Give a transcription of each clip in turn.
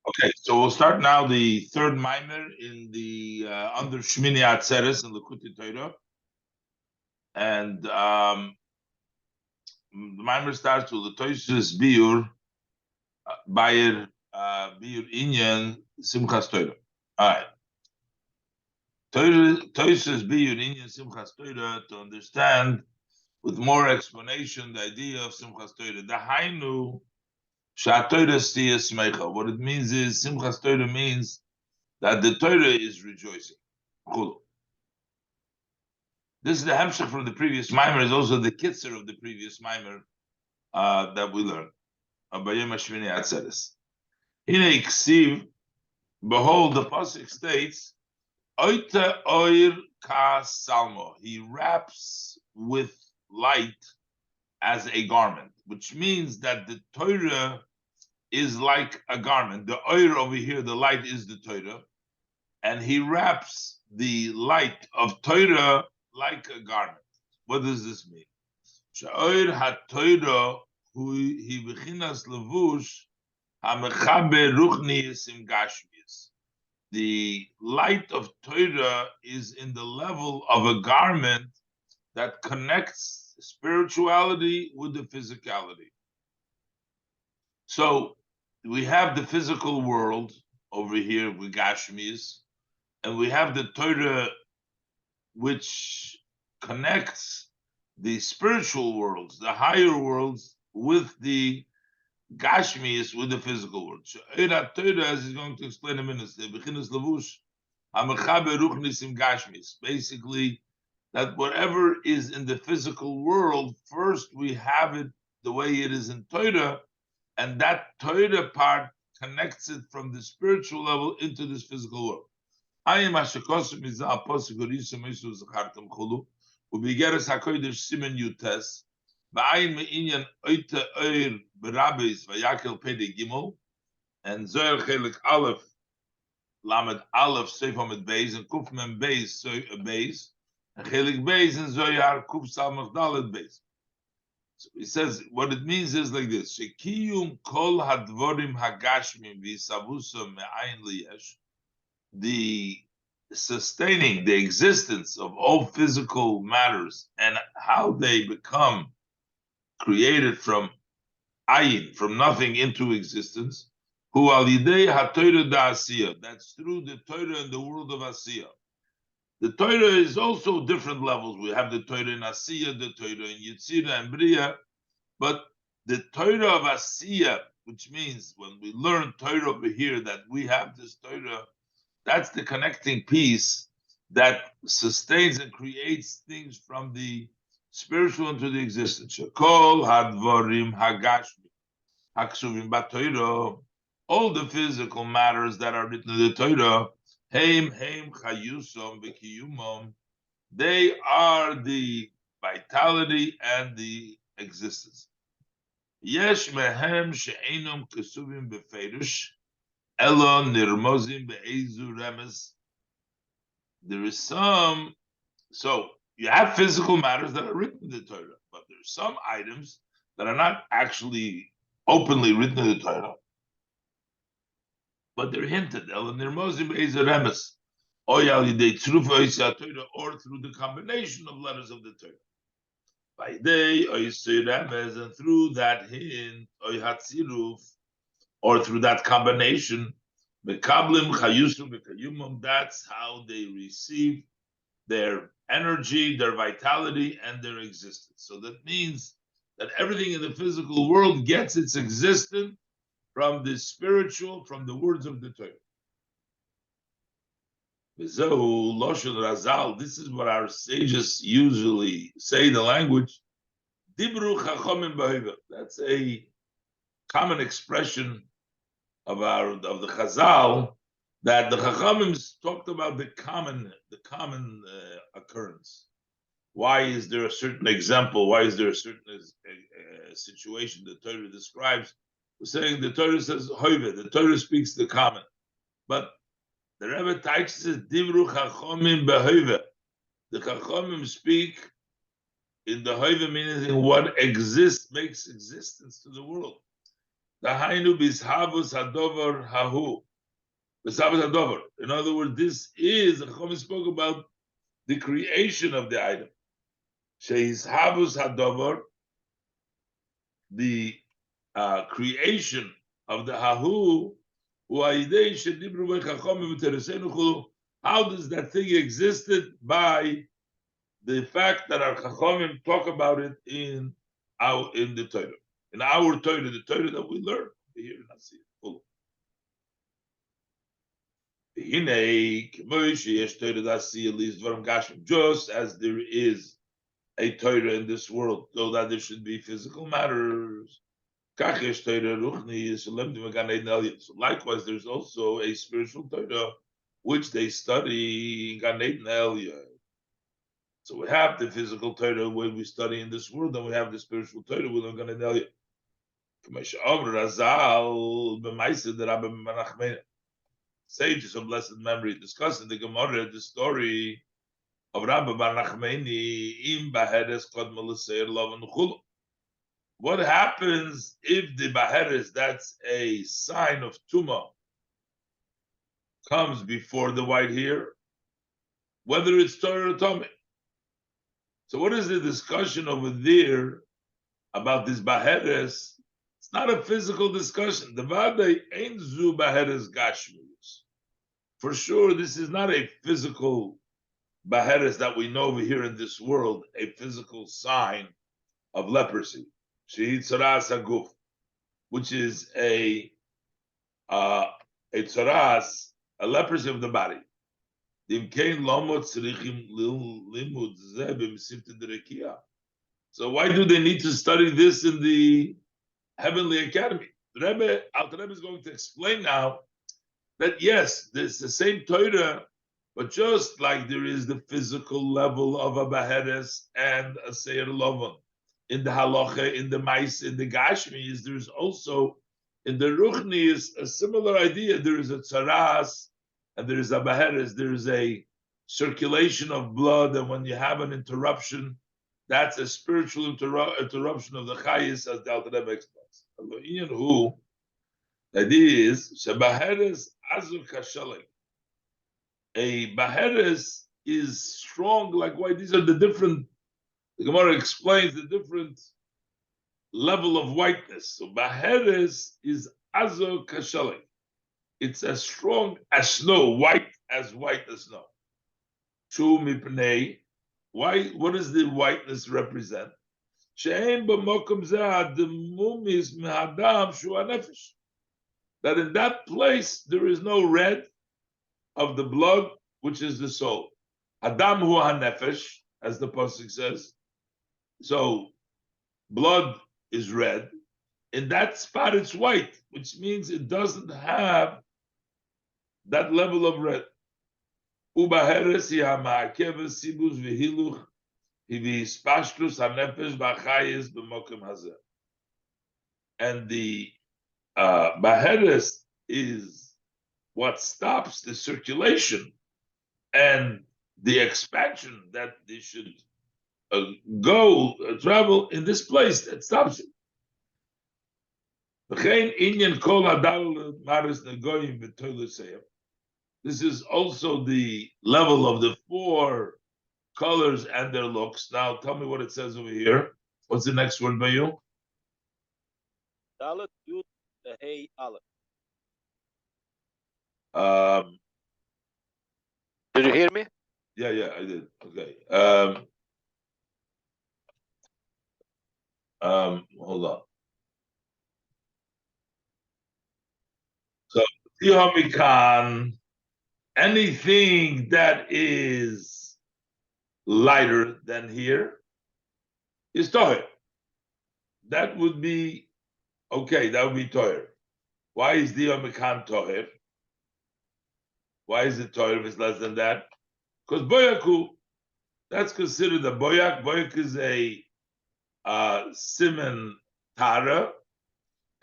Okay, so we'll start now the third Mamer in the under Shemini Atzeres in Likutei Torah, and the Mamer starts with the Toysus Biur Bayer Biur Inyan Simchas Torah. All right, Toysus Biur Inyan Simchas Torah to understand with more explanation the idea of Simchas Torah. The Hainu. What it means is Simchas Torah means that the Torah is rejoicing. This is the hemshech from the previous Mamer, is also the kitzer of the previous Mamer that we learned. BeYoRShemini Atzeres. Hine iksiv, behold, the pasuk states, Oita oir ka salmo. He wraps with light as a garment, which means that the Torah is like a garment. The oir over here, the light is the Torah, and he wraps the light of Torah like a garment. What does this mean? Sha'oir ha-Torah hu hi b'chinas levush ha-mechaber ruchnius im gashmius. The light of Torah is in the level of a garment that connects spirituality with the physicality. So we have the physical world over here with Gashmius, and we have the Torah which connects the spiritual worlds, the higher worlds, with the Gashmius, with the physical world. Torah, as he's going to explain in a minute, basically, that whatever is in the physical world, first we have it the way it is in Torah, and that Torah part connects it from the spiritual level into this physical world. I am Ashikosim is a possibility to Zachartam Chulu, who begetters HaKodesh Simen Yutes, Ba'ayin Me'inyan Oita Oir Berabis Vayakel Pede Gimel, and Zoyer Chelik Aleph, Lamed Aleph Seifam Beis, and Kuf Mem Beis, Beis, and Chelik Beis, and Zoyar Kuf Salmach Dalet Beis. So he says what it means is like this: Shekiyum kol hadvorim hagashmim v'isavusam me'ayin liyesh. The sustaining, the existence of all physical matters and how they become created from ayin, from nothing into existence. Hu al yidei haTorah da'asiyah. That's through the Torah in the world of asiyah. The Torah is also different levels. We have the Torah in Asiyah, the Torah in Yitzira and Bria, but the Torah of Asiyah, which means when we learn Torah over here, that we have this Torah, that's the connecting piece that sustains and creates things from the spiritual into the existence. Shekol hadvorim hagashmi haksuvim b'Torah, all the physical matters that are written in the Torah, Heim chayusom v'kiyumom. They are the vitality and the existence. Yesh mehem she'enom kesuvim befeirush, elo nirmozim be'ezu remes. There is some, so you have physical matters that are written in the Torah, but there are some items that are not actually openly written in the Torah, but they're hinted, or through the combination of letters of the Torah. By day, and through that hint, or through that combination, that's how they receive their energy, their vitality, and their existence. So that means that everything in the physical world gets its existence from the spiritual, from the words of the Torah. This is what our sages usually say in the language. That's a common expression of the Chazal, that the Chachamim talked about the common occurrence. Why is there a certain example? Why is there a certain situation the Torah describes? We're saying the Torah says hoive, the Torah speaks the common, but the Rebbe Taich says divru chachomim behoive. The chachomim speak in the hoive, meaning what exists, makes existence to the world. Dahainu bishavus hadover hahu. Bishavus hadover. In other words, this is, the Chacham spoke about the creation of the item. Sheishavus hadover, the creation of the hahu. How does that thing existed? By the fact that our Chachamim talk about it in the Torah. In our Torah, the Torah that we learn here in Asiyah. Just as there is a Torah in this world, so that there should be physical matters. So likewise, there's also a spiritual Torah which they study in Gan Eden Elyon. So we have the physical Torah where we study in this world, and we have the spiritual Torah within Gan Eden Elyon. Sages of blessed memory discussing the Gemara, the story of Rabbi Bar Nachmani im Baheres Kod Meliseir Lavan Chulu. What happens if the Baheres, that's a sign of Tumah, comes before the white hair, whether it's Torah or Tomei? So what is the discussion over there about this Baheres? It's not a physical discussion. The Vadei Ein Zu Baheres Gashmius. For sure, this is not a physical Baheres that we know over here in this world, a physical sign of leprosy. Tzaras Haguf, which is a tzaras, a leprosy of the body. So why do they need to study this in the Heavenly Academy? The Alter Rebbe is going to explain now that yes, there's the same Torah, but just like there is the physical level of a Baheres and a Seir Lovan, in the halacha, in the mais, in the gashmis, there's also in the ruchnis a similar idea. There is a tzaras and there is a baheres. There is a circulation of blood, and when you have an interruption, that's a spiritual interruption of the chayis, as the Alter Rebbe explains. The idea is shebaheres azur kashalek. A baheres is strong. Like why? These are the different. The Gemara explains the different level of whiteness. So Baheres is Azo Kashalek. It's as strong as snow, white as snow. Shu Mipnei. Why? What does the whiteness represent? She'en b'mokum zeh the mumis mehadam shu hanefesh. That in that place there is no red of the blood, which is the soul. Adam hu hanefesh, as the pasuk says. So blood is red. In that spot, it's white, which means it doesn't have that level of red. Ubaheres yamakeves sibus v'hiluch hivispashtus hanefesh b'chayis b'mokem hazeh. And the baheres is what stops the circulation and the expansion that they should travel in this place that stops it. This is also the level of the four colors and their looks. Now tell me what it says over here. What's the next word by you? Dalet Yud Hey Aleph. Did you hear me? Yeah, I did. Okay. Hold on. So anything that is lighter than here is toher. That would be okay. That would be toher. Why is Dihamikan toher? Why is it toher if it's less than that? Because boyaku, that's considered a boyak. Boyak is a siman tara.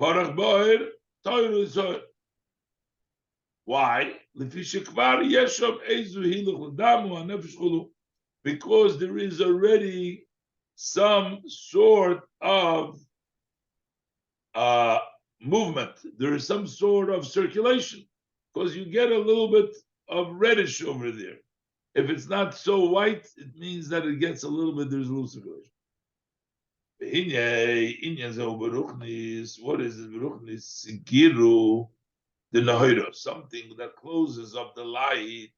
Parach boyer, toher is toher. Why? Because there is already some sort of movement. There is some sort of circulation because you get a little bit of reddish over there. If it's not so white, it means that it gets a little bit, there's a little circulation. What is it? Beruchnis Sigiru the Nahoira, something that closes up the light.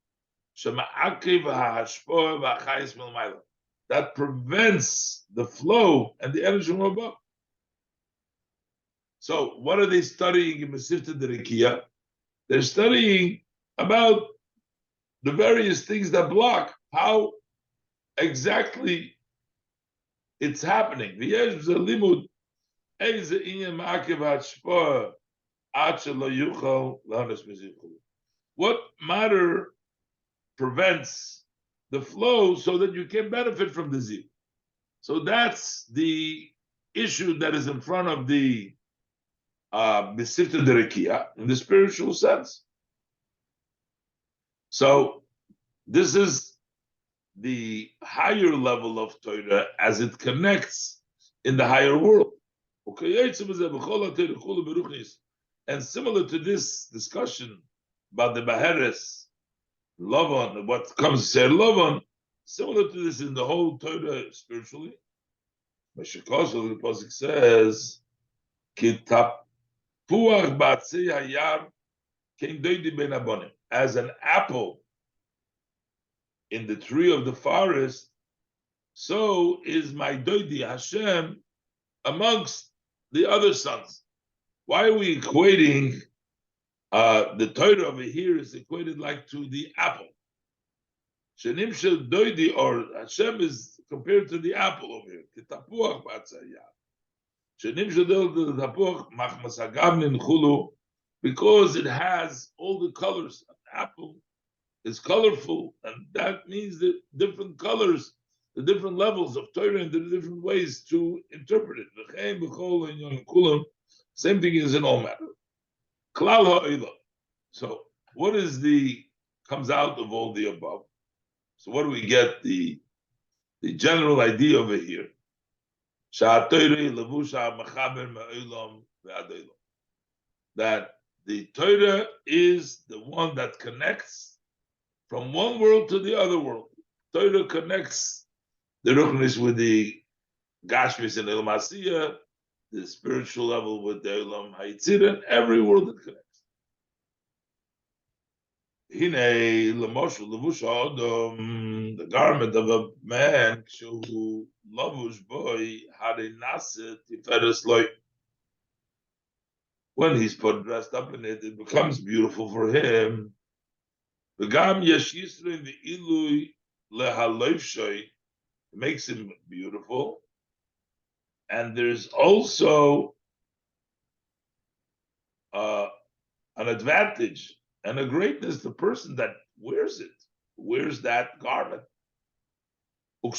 That prevents the flow and the energy from above. So, what are they studying in Mesivta Derekia? They're studying about the various things that block how exactly it's happening. What matter prevents the flow so that you can benefit from the zeal? So that's the issue that is in front of the Besifta Derekia in the spiritual sense. So this is the higher level of Torah as it connects in the higher world. And similar to this discussion about the Baheres, Lavan, what comes to say Lavan, similar to this in the whole Torah spiritually. Meshikoso, the Pasuk says, Kitapuach ba'atzei hayar kein doidi ben abonim. As an apple in the tree of the forest, so is my doidi Hashem amongst the other sons. Why are we equating the Torah over here is equated like to the apple? Shenim shel doidi, or Hashem is compared to the apple over here. Kitapuach ba'atzayah. Shenim shel doidi tapuach machmas hagavnin chulu, because it has all the colors. An apple is colorful, and that means the different colors, the different levels of Torah, and the different ways to interpret it. Same thing is in all matter. Klal ha'olam. So, what is comes out of all the above? So, what do we get? The general idea over here. That the Torah is the one that connects from one world to the other world. Torah connects the Ruchnis with the Gashmis and Elam Asiyah, the spiritual level with the Elam Hayitzir, and every world it connects. The garment of a man, who lavush boy had a naset tiferes loy. When he's put dressed up in it, it becomes beautiful for him. The gam yesh yisrael the ilui lehaloivshoy makes him beautiful, and there's also an advantage and a greatness to the person that wears that garment. What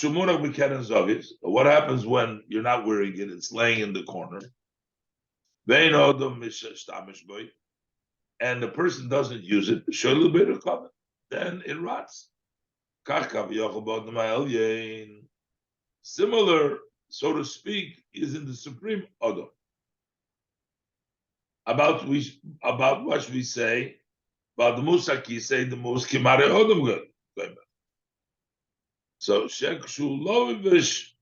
happens when you're not wearing it? It's laying in the corner. And the person doesn't use it, then it rots. Similar, so to speak, is in the supreme Adam. About what we say, about the Musaki say the most Kimare Adam good. So Shekshu Lovish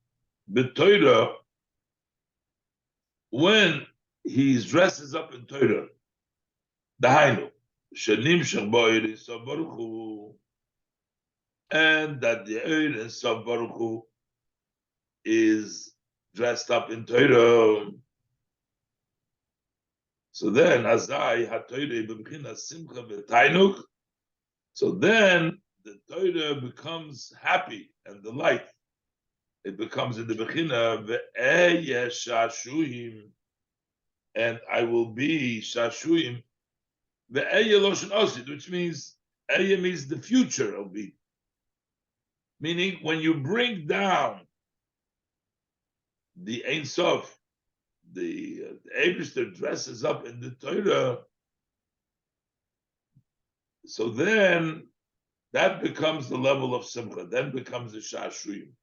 B'Toira, when he dresses up in Torah, the Hainu, Shenim Shabbayir is Baruchu, and that the Eir and Sab Baruchu is dressed up in Torah. So then, Azai HaTorah B'Bechina Simcha V'Tainuk. So then the Torah becomes happy and delight. It becomes in the Bechina Ve'eh Shashuim, and I will be Shashuim. Ve'eh Loshen Osid, which means Eya means the future of be. Meaning, when you bring down the Ein Sof, the Eibishter dresses up in the Torah, so then that becomes the level of Simcha, then becomes the Shashuyim,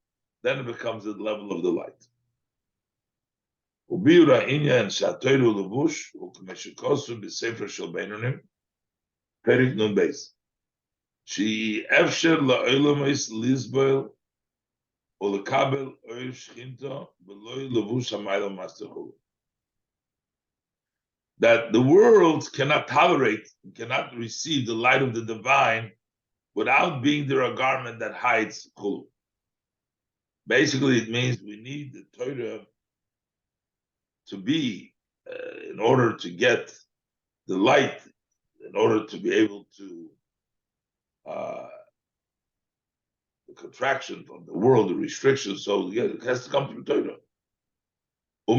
then it becomes the level of the light. וביאור העניין שהתורה הוא לבוש, הוא כמו שכתוב בספר של בינונים, פרק נ"ב, שהיא אפשר לעולמות לסבול ולקבל אור שכינתו ולא לבוש המעלה מסתכלו. That the world cannot tolerate, cannot receive the light of the divine without being there a garment that hides chulu. Basically, it means we need the Torah to be, in order to get the light, in order to be able to, the contraction from the world, the restrictions, so yeah, it has to come from Torah. So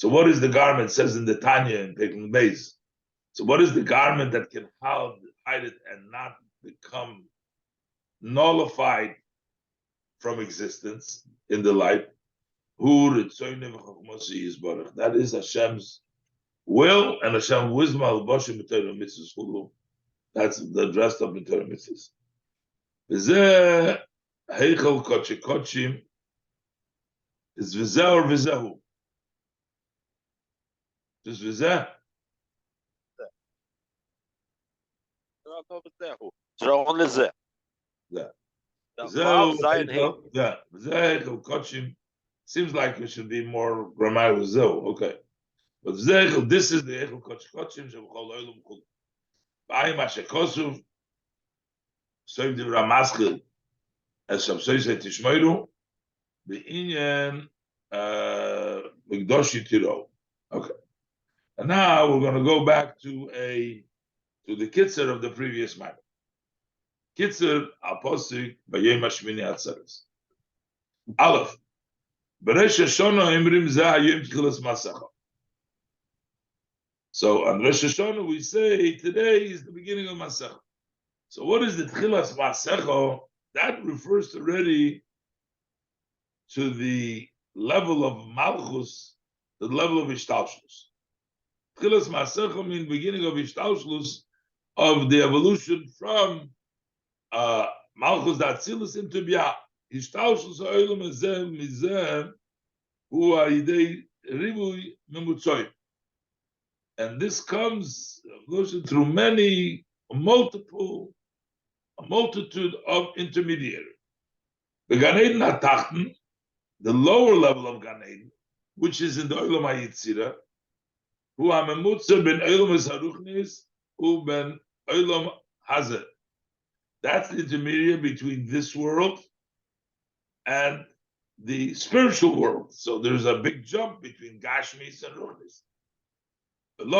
what is the garment? It says in the Tanya in Peking Beis. So what is the garment that can hide it and not become nullified from existence in the light? That is Hashem's will and Hashem's wisdom. That's the dressed up in Torah mitzvahs. Heichel Kodesh Kodshim is v'zeh or v'zehu? Just v'zeh? Only זה. Yeah. Vav, Zayin, Hey. Yeah. V'zeh Heichel Kodshim seems like it should be more grammatical v'zehu. Okay. But v'zeh Heichel, this is the Heichel Kodesh Kodshim sheb'chol olam kol. B'ayim ha'shekosuv soiv divrei maschil as Shabsoi Tishmoiru, the Inyan Mikdoshi Tiro. Okay. And now we're going to go back to the Kitzer of the previous Mamer. Kitzer Aposik BeYeRShemini Atzeres. Aleph. Beresh Hashanah Imrim Zeh Hayom Tchilas Masecha. So on Rosh Hashanah we say today is the beginning of Masecha. So what is the Tchilas Masecha? That refers already to the level of Malchus, the level of Ishtalshlus. Tchilas Masecha means beginning of Ishtalshlus, of the evolution from Malchus Datzilus into Bia. Ishtalshlus ha'olam hazeh mizeh hu ha'idei rivui memutzoy. And this comes through a multitude of intermediaries. The Gan Eden HaTachten, the lower level of Gan Eden, which is in the Olam HaYitzira, who HaMemutza ben Olam HaZaruchnis, who ben Olam Hazeh. That's the intermediate between this world and the spiritual world. So there's a big jump between Gashmis and Ruchnis. And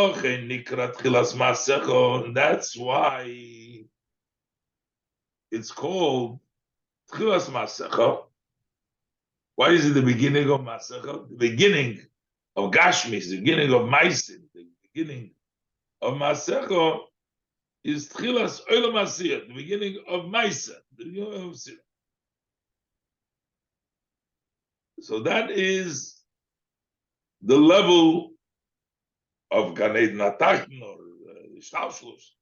that's why it's called Tchilas Masecha. Why is it the beginning of Masecha? The beginning of Gashmis, the beginning of Maisim, the beginning of Masecha is Tchilas Olam Asiyah, the beginning of Maisa, the beginning of Sirah. So that is the level of Gan Eden HaTachten or Ishtalshlus.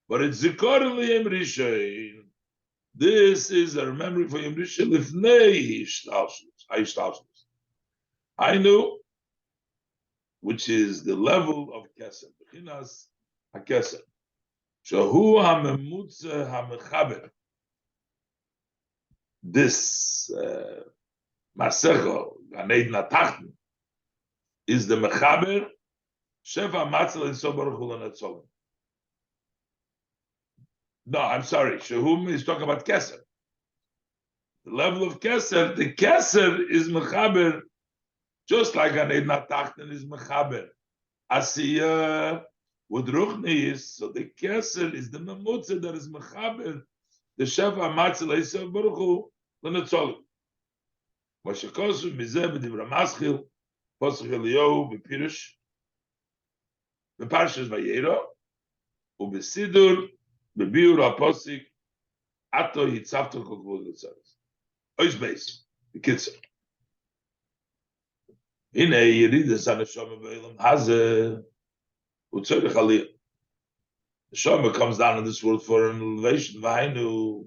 But it's Zikor L'Yem Rishon. This is a memory for Yom Rishon Lifnei Ishtalshlus. I know, which is the level of Kesed, Bechinas HaKesed. Shahu HaMemutze HaMechaber. This Masecha, Gan Eden HaTachten, is the Mechaber Shefa Matzal in Sobar Chulan. No, I'm sorry. Shehum is talking about Keser. The level of Keser, the Keser is Mechaber, just like an Eden HaTachten is Mechaber. Asiyah with Ruchni is, so the Keser is the Memutze that is Mechaber, the Shefa Matzal in Sobar Chulan. Mashikosu Mizeh B'Divrei Maschil, Posach Eliyahu B'Pirush, B'Parshas Vayera, U'B'Sidur, Bebiur Aposik, Ato Yitzavto Kokvod Atzeres. Ois Beis, the Kitzer. Hine Yeridas HaNeshama B'Olam Hazeh U'Tzorech Aliyah. The Shama comes down in this world for an elevation. V'hainu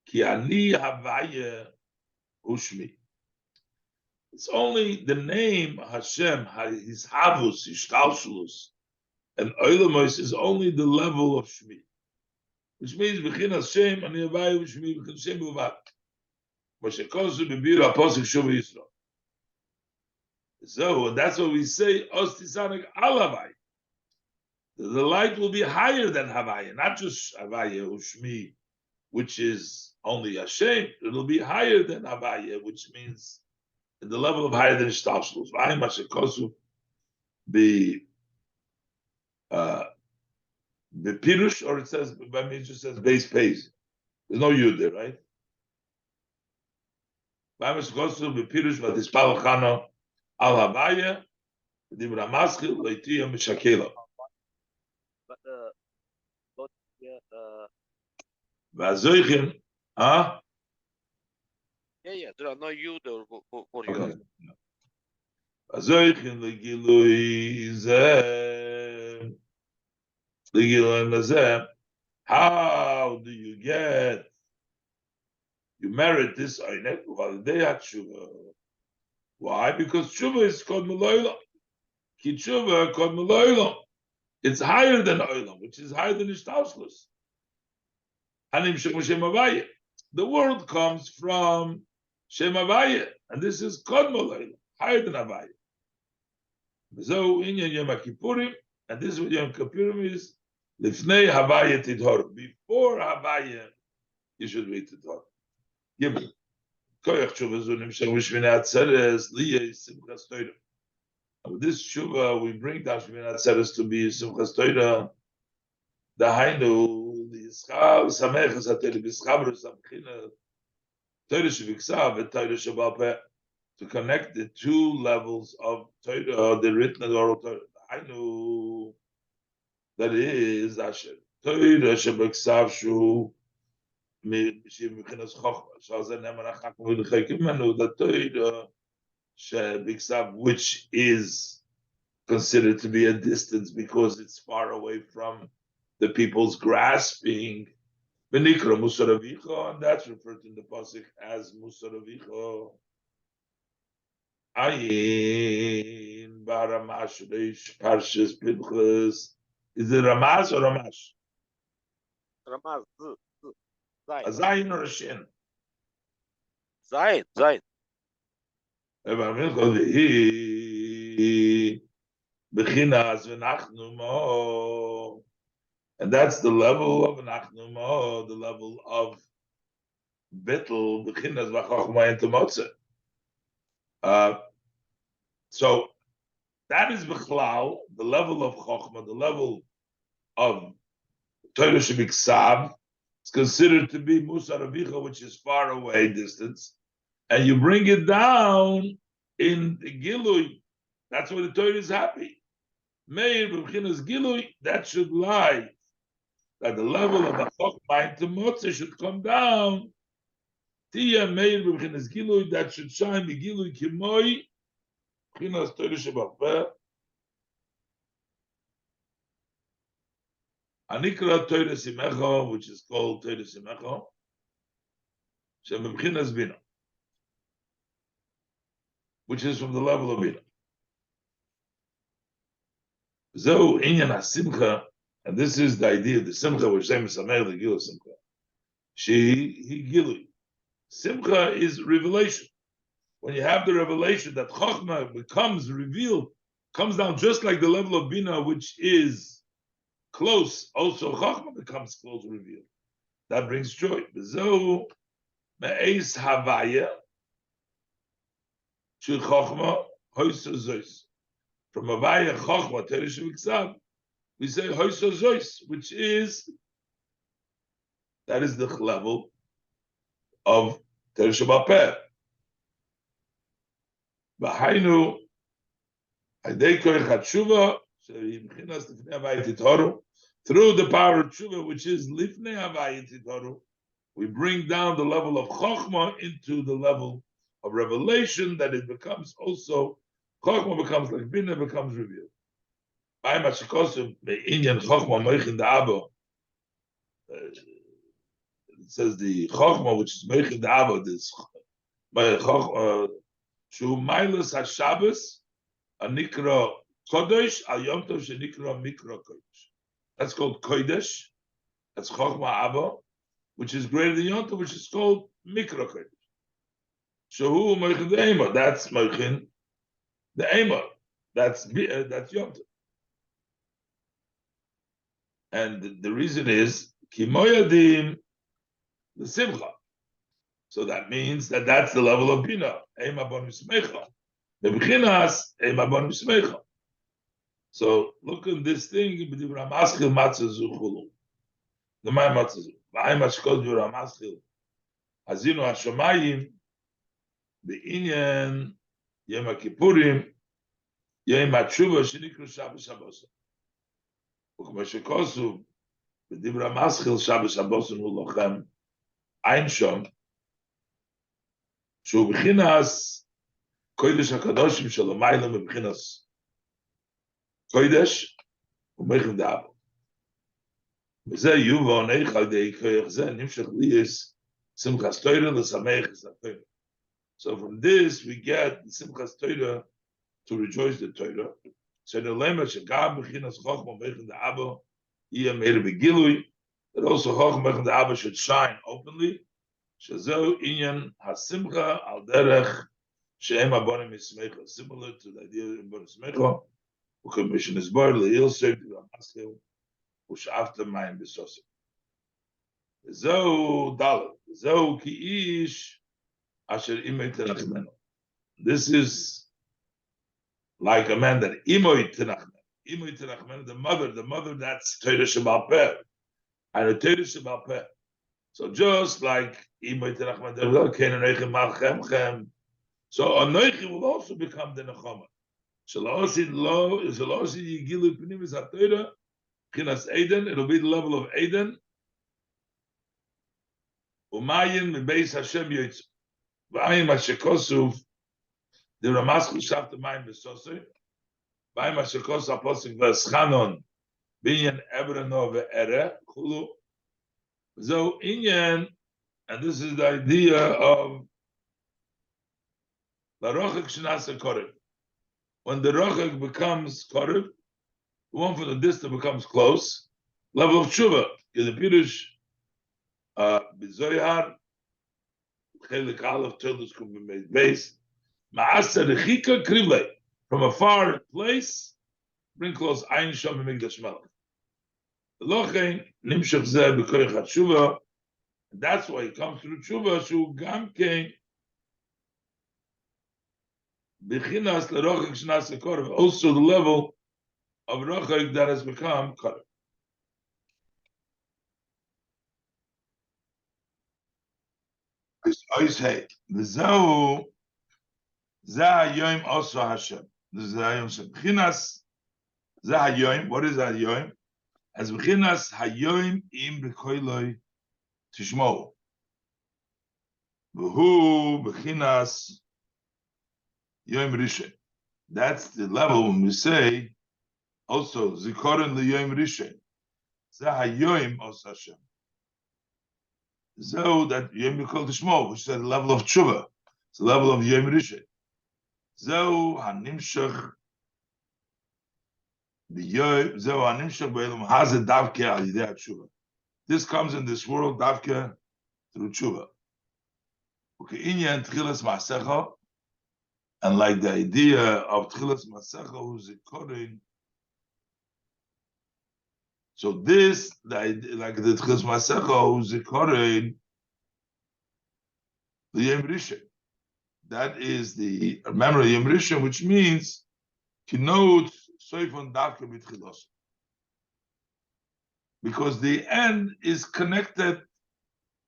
Ki Ani Havaya Ushmi. It's only the name Hashem, his Havus, his Shtalshalus, and Oilamos is only the level of Shmi. Which means Bechinas Shem, Ani Havaya, Shmi, Bechinas Shem, Buvat. Moshe Kosu, Bebir, Apostle, Shuva Yisrael. So, and that's what we say, Ostisanek al Havaya. The light will be higher than Havaya, not just Havaya, Ushmi, which is only Hashem. It'll be higher than Havaya, which means in the level of higher than Shtalshalus. V'ayim Moshe Kosu, the Pirush, or it says, by me, it just says base pays. There's no Yud there, right? V'ayim Moshe Kosu, the Pirush, V'adispal Chano, al Havaya, Dibra Maschil, Leitiya Mishakela. V'azoichin, huh? Yeah, there are no you there for you. Okay. V'azoichin, Legilui Zeh, Legilui Mazeh. How do you get? You merit this Einet Uvalidei Tshuva. Why? Because Tshuva is called Meloila. Ki Tshuva called Meloila. It's higher than Oilam, which is higher than Ishtaushlus. Hanim Shem Shem Havaya. The world comes from Shem Havaya, and this is called Meloila, higher than Havaya. So in Yom Kippurim, and this is what Yom Kippurim is. Lifnei Havaya Tidhor. Before Havaya, you should read Tidhor. Gimel. Koyach Tshuva Zunim Shemini Atzeres Liye Simchas Torah. With this Tshuva, we bring down Shemini Atzeres to be Simchas Torah. The Hainu, the Yischal, Samechas HaTorah, B'Schabru Samchina, Torah Sheviksav, and Torah Shebal Peh, to connect the two levels of Torah, the written and oral Torah. The Hainu, that is Asher. Torah Shebiksav Shu, the Torah Shebiksav, which is considered to be a distance because it's far away from the people's grasping. Benikra Musar Avicha, and that's referred to in the pasuk as Musar Avicha. Ayin Baramash Reish Parshas Pinchas. Is it Ramaz or Ramash? Ramaz, A Zayin or a Shin? Zayin. And that's the level of Nachnumo, the level of Bittul, Bechinas V'Chochma into Motze. So that is Bechlal, the level of Chochma, the level of Torah Shebiksav. It's considered to be Musar Avicha, which is far away distance, and you bring it down in the Gilui. That's where the Torah is happy. Meir b'chinas Gilui, that should lie. That the level of the Chochma into Motze should come down. Tia Meir b'chinas Gilui, that should shine the Gilui Kimoi, b'chinas Torah Shebal Peh. Anikra Torah Simecha, which is called Torah Simecha, Shem b'chinas Bina, which is from the level of Bina. So Inyan HaSimcha, and this is the idea of the Simcha, which Shem Sameir the Gilui Simcha. He Gilui. Simcha is revelation. When you have the revelation that Chochmah becomes revealed, comes down just like the level of Bina, which is close, also Chochmah becomes close revealed. That brings joy. So Me'ez Havaya Shul Chochmah Hoysa Zois. From Havaya Chochmah Torah Shebiksav, we say Hoysa Zois, which is that is the level of Torah Shebal Peh. B'Hainu Hadei Koyach HaTshuva She'imchinas Lifnei Havaya Tithoru. Through the power of Tshuva, which is Lifnei Havaya Tithoru, we bring down the level of Chochmah into the level of revelation, that it becomes also, Chochmah becomes like Bina, becomes revealed. It says the Chochmah, which is Meichin Da'abo, this שהוא מיילס השבס, הנקרא קודש, על יום טוב שנקרא מיקרו קודש. That's called Kodesh. That's Chochma Abba, which is greater than Yom Tov, which is called Mikra Kodesh. Shehu Moichin the Eimer. That's Moichin the Eimer. That's Yom Tov. And the reason is Ki Moyadim the Simcha. So that means that that's the level of Bina. Eimer Bon Mismecha. The Bechinas Eimer Bon Mismecha. So look at this thing. The Maskil Matzah Zuchulu. The May Matzah Zuchulu. V'ayim Ashkol Jura Maskil. Azinu Hashomayim. בעניין יום הכיפורים, יום התשובה שנקרא שבת שבוסן. וכמו שכוסו, בדברי המסחיל שבת שבוסן הוא לוחם אין שם, שהוא בחינס קודש הקדושים שלו, מיילה מבחינס קודש, ומכם דאבו. וזה יובן איך על די כוח זה, נמשך לי יש שמחת תורה לשמח את התורה. So from this we get the Simchas Torah to rejoice the Torah. So the lema shegam bechinas chochma mechin the Abba yeh made begilui, that also chochma mechin the Abba should shine openly. Shezeu inyan hasimcha al derech she'em abonim yismecha, similar to the idea of abonim yismecha. U'kamishin isbar le'il shem to the maskil u'sh'afta mayim b'sosim. Zeu dalet, zeu ki ish. This is like a man that imoy tenachmenu, the mother that's Torah Shebal Peh, and a Torah Shebal Peh. So just like imoy tenachmenu, so anoichi will also become the nechama. Shalosi yigilu pnimis haTorah, chinas Eden, it'll be the level of Eden. Umayim mebeis Hashem yitzu. V'ayim hashekosuf, the Ramaskul shaft the mind b'sosei. V'ayim hashekosuf apostle v'eschanon binyan ebrano ve'ere chulu. So inyan, and this is the idea of the rochek shenasa korev. When the rochek becomes korev, the one from the distance becomes close. Level of tshuva is the pirush b'zoyhar. Chelik Aleph Tildus could be made base. Ma'asa rechika krivle, from a far place, bring close Ein Shom Migdash Melech. Lochein nimshach zeh b'koyach hatshuva. That's why he comes through tshuva. Shu gam kein b'chinas lerochek shnas korev. Also the level of rochek that has become korev. I say the Zeu Zayim also Hashem. The Zayim Hashem. B'chinas Zayim. What is Zayim? As b'chinas Hayim im b'koiloi tishmo. V'hu b'chinas Yom Rishon. That's the level when we say also Zikoron l'Yom Rishon. Zayim also Hashem. So that Yom Yikol Tishmo, which is the level of tshuva, it's the level of Yom Rishon. So hanimshach be'elam hazeh davke al yidei tshuva. This comes in this world davke through tshuva. U'ke'inyan tchilas ma'asecha, and like the idea of tchilas ma'asecha, who's it korin. So this, like the Tchilas Masecha, who's the Korein, the Yom Rishon. That is the memory Yom Rishon, which means Kinot Soifon Davke B'Tchilos. Because the end is connected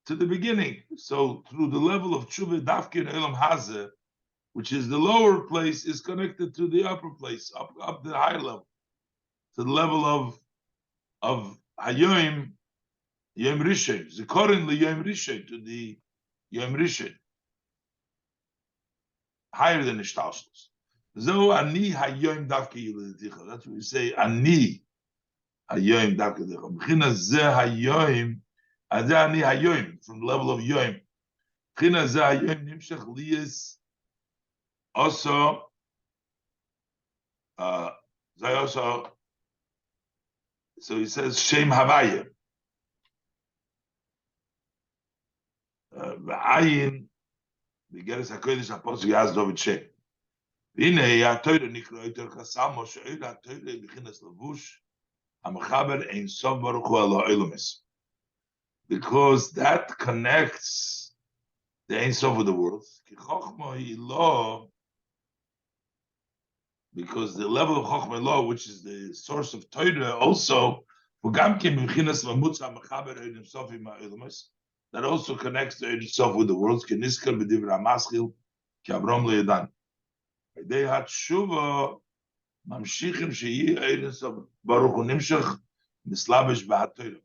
to the beginning. So through the level of Tshuva Davke in Elam Hazeh, which is the lower place, is connected to the upper place, up the higher level, to the level of Hayoim Yom Rishon, Zikorin Yom Rishon, to the Yom Rishon, higher than Ishtalshlus. So Ani Hayoim Davke Yiladicha. That's what we say. Ani Hayoim Davke Yiladicha. B'china Zeh Hayoim, Ani Hayoim, from the level of Yoim. China ze hayom nimshach liyes also they also, so he says Shem Havaya. V'ayin v'geres hakodesh haposuk yaz David Shem. V'ine ha'toyre nikro yoter chasam Moshe oil ha'toyre b'chinas levush ha'mechaber ein sof baruch hu elo elomis. Because that connects the Ein Sof of the world. Ki chokhma hi lo, because the level of chokhma lo, which is the source of Torah, also v'gam kim b'chinas lamutza ha'mechaber ein sof im ha'elomis. That also connects the Ein Sof with the world. Ki niskar b'divrei ha'maschil ki Avram lo yadan. They had tshuva mamshichim sheyi Ein Sof baruch hu nimshach mislabish b'ha'Torah.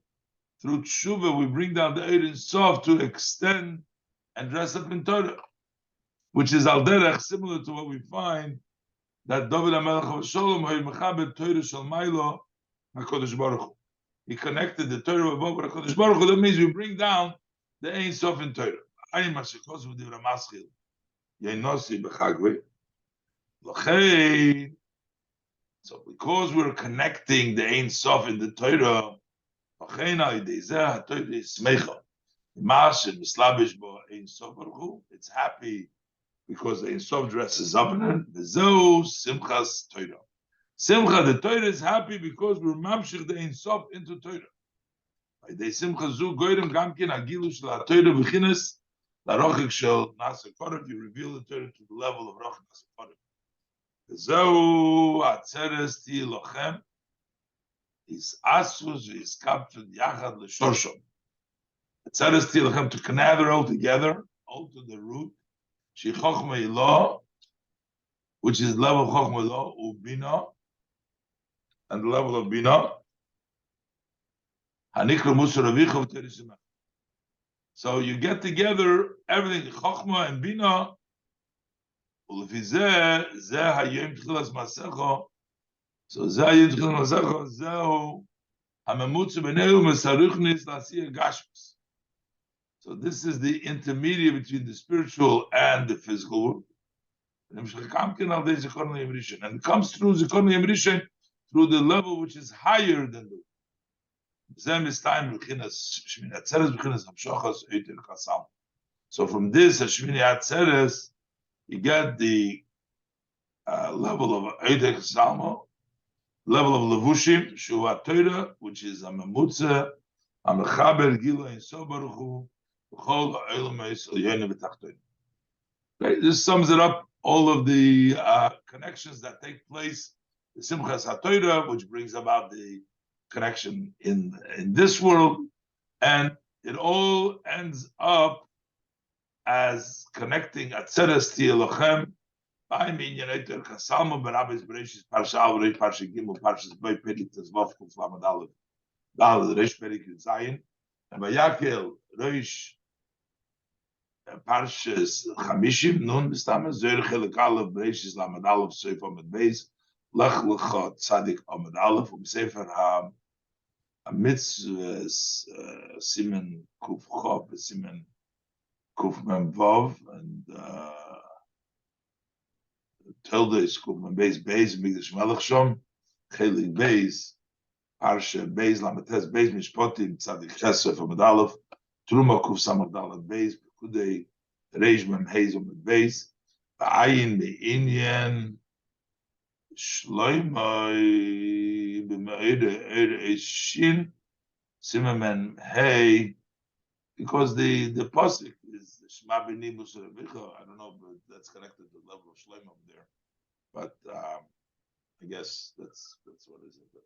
Through tshuva, we bring down the Ein Sof to extend and dress up in Torah, which is al derech, similar to what we find that David HaMelech HaSholom Hay Mechabed Torah Shel Mailo HaKodesh Baruch Hu. He connected the Torah above with HaKodesh Baruch Hu. That means we bring down the Ein Sof in Torah. Ayin Mashikos V'Divrei Maschil Yeinosi B'Chagve L'chein. So because we're connecting the Ein Sof in the Torah, L'chein Al Yidei Zeh HaTorah Yismecha. It's happy because the Ein Sof dresses up in it. V'zeu simchas Torah. Simcha, the Torah is happy because we're mamshich the Ein Sof into Torah. By the simcha zu goyrem gamkin agilu shel haTorah b'chinas larochik shel nasa kodev. You reveal the Torah to the level of rochik nasa kodev. V'zeu Atzeres ti lochem is asus is captured yachad l'shorshom. Atzeres ti lochem, to gather all together, all to the root. She chokhma ilah, which is level of chokhma ilah, ubina, and the level of bina. Hanikra musar avicha v'teresimah. So you get together everything, chokhma and bina. Ulefizeh zeh hayom tchilas masecho. So zeh hayom tchilas masecho zehu hamemutzu b'neu mesaruchnis l'asiyah gashmis. So this is the intermediate between the spiritual and the physical world. And it comes through Zikon Yemrishen through the level which is higher than the so from this Shemini Atzeres, you get the level of Eidek Salmo, level of Levushim, Shua Torah, which is a Memutze, a Mechaber Gilo in Sobaruchu, this sums it up, all of the connections that take place, the Simchas HaTorah, which brings about the connection in this world, and it all ends up as connecting Atzeres Ti Elochem, by Minyan Eiter Kasalmo, Barabes Bereshis, Parsha Avrei, Parsha Gimel, Parshas Boy, Perik, Tezvav, Kuf Lamed Aleph, Dal, Resh Perik, Zayin, and by Yakel, Reish, Parshas Chamishim, Nun, Bistama, Zer Chelik Aleph, Bereshis, Lamed Aleph, Sefer Amud Beis, Lech Lecha, Tzadik Amud Aleph, Sefer HaMitzvahs, Simen Kuf Chov, Simen Kuf Mem Vav, and Tilda is Kuf Mem Beis, Migdash Melech Shom, Chelik Beis, Parsha Beis, Lametes Beis, Mishpotim, Tzadik Ches, Sefer Amud Aleph, Truma Kuf Samach Dalet Beis, Pekudei, Reish Mem Heiz Amud Beis, Ba'ayin Be'inyan, Shloimoi, B'me'er Eshin, Simemen Hey, because the pasuk is Shema B'ni Musa Revicha. I don't know, but that's connected to the level of Shloim over there. But I guess that's what is it.